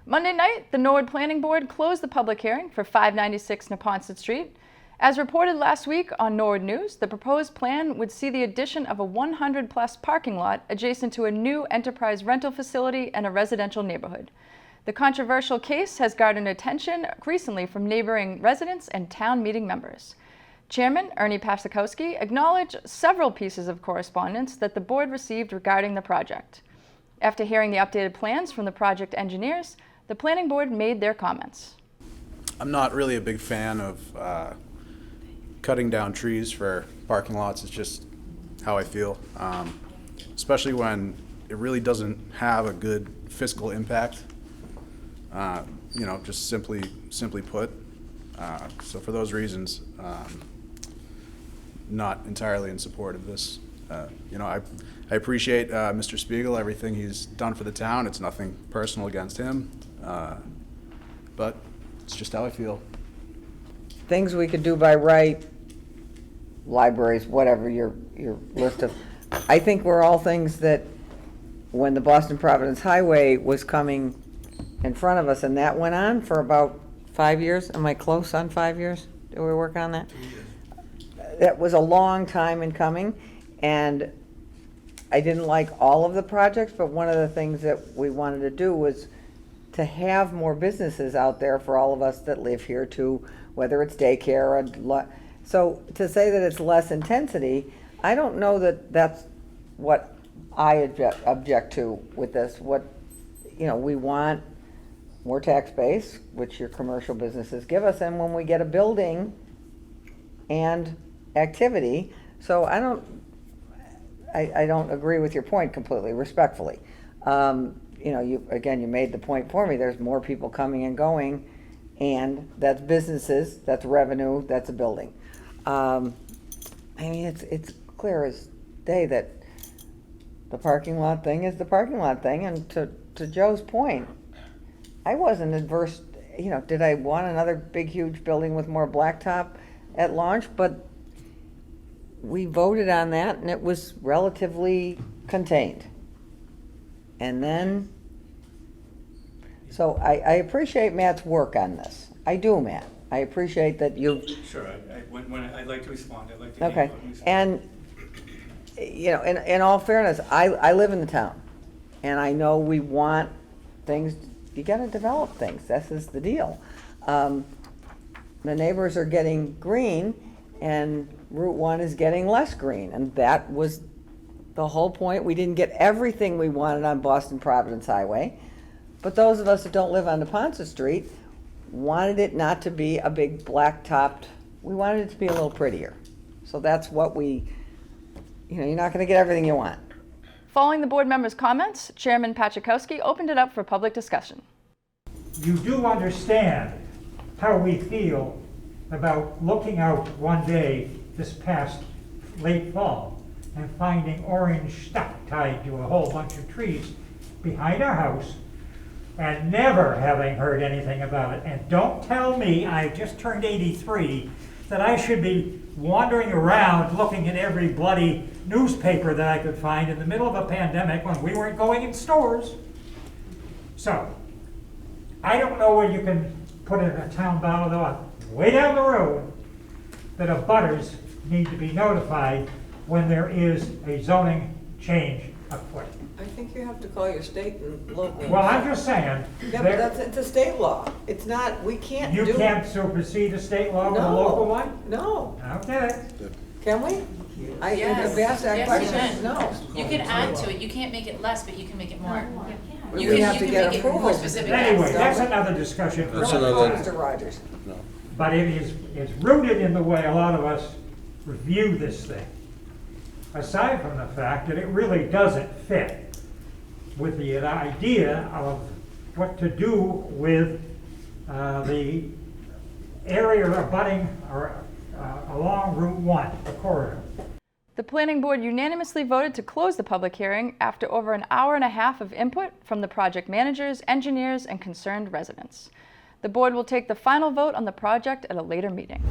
Monday night, the Norwood Planning Board closed the public hearing for 596 Neponset Street. As reported last week on Norwood News, the proposed plan would see the addition of a 100-plus parking lot adjacent to a new enterprise rental facility and a residential neighborhood. The controversial case has garnered attention recently from neighboring residents and town meeting members. Chairman Ernie Pacikowski acknowledged several pieces of correspondence that the board received regarding the project. After hearing the updated plans from the project engineers, the planning board made their comments. I'm not really a big fan of cutting down trees for parking lots. It's just how I feel, especially when it really doesn't have a good fiscal impact. Just simply put. So for those reasons, not entirely in support of this. I appreciate Mr. Spiegel, everything he's done for the town. It's nothing personal against him, but it's just how I feel. Things we could do by right, libraries, whatever your list of. I think we're all things that when the Boston Providence Highway was coming in front of us, and that went on for about 5 years. Am I close on 5 years? Did we work on that? 2 years. That was a long time in coming, and I didn't like all of the projects, but one of the things that we wanted to do was to have more businesses out there for all of us that live here too, whether it's daycare or so to say that it's less intensity, I don't know that that's what I object to with this. We want more tax base, which your commercial businesses give us, and when we get a building and activity, so I don't agree with your point completely, respectfully. You made the point for me, there's more people coming and going, and that's businesses, that's revenue, that's a building. It's clear as day that the parking lot thing is the parking lot thing, and to Joe's point, I wasn't adverse, did I want another big, huge building with more blacktop at launch? But we voted on that, and it was relatively contained. And then, so I appreciate Matt's work on this. I do, Matt. I appreciate that you. Sure. When I'd like to respond, I'd like to. Okay. And in all fairness, I live in the town, and I know we want things. You got to develop things. This is the deal. The neighbors are getting green, and Route 1 is getting less green, and that was the whole point. We didn't get everything we wanted on Boston Providence Highway, but those of us that don't live on Neponset Street wanted it not to be a big black-topped. We wanted it to be a little prettier. So that's what you're not going to get everything you want. Following the board members' comments, Chairman Pacikowski opened it up for public discussion. You do understand how we feel about looking out one day this past late fall and finding orange stuff tied to a whole bunch of trees behind our house and never having heard anything about it. And don't tell me, I just turned 83, that I should be wandering around looking at every bloody newspaper that I could find in the middle of a pandemic when we weren't going in stores. So, I don't know where you can put in a town bylaw way down the road that abutters need to be notified when there is a zoning change afoot. I think you have to call your state and local. Well, I'm just saying. Yeah, but it's a state law. It's not, we can't do. You can't supersede a state law with a local one? No. Okay. Can we? Yes. I've asked that Yes, question. you No. You can add to it. You can't make it less, but you can make it more. We You have to can get make it more approval. specific. Anyway, yes. that's another discussion. That's another. Mr. Rogers. But it's rooted in the way a lot of us review this thing. Aside from the fact that it really doesn't fit with the idea of what to do with the area abutting or along Route 1, the corridor. The planning board unanimously voted to close the public hearing after over an hour and a half of input from the project managers, engineers, and concerned residents. The board will take the final vote on the project at a later meeting.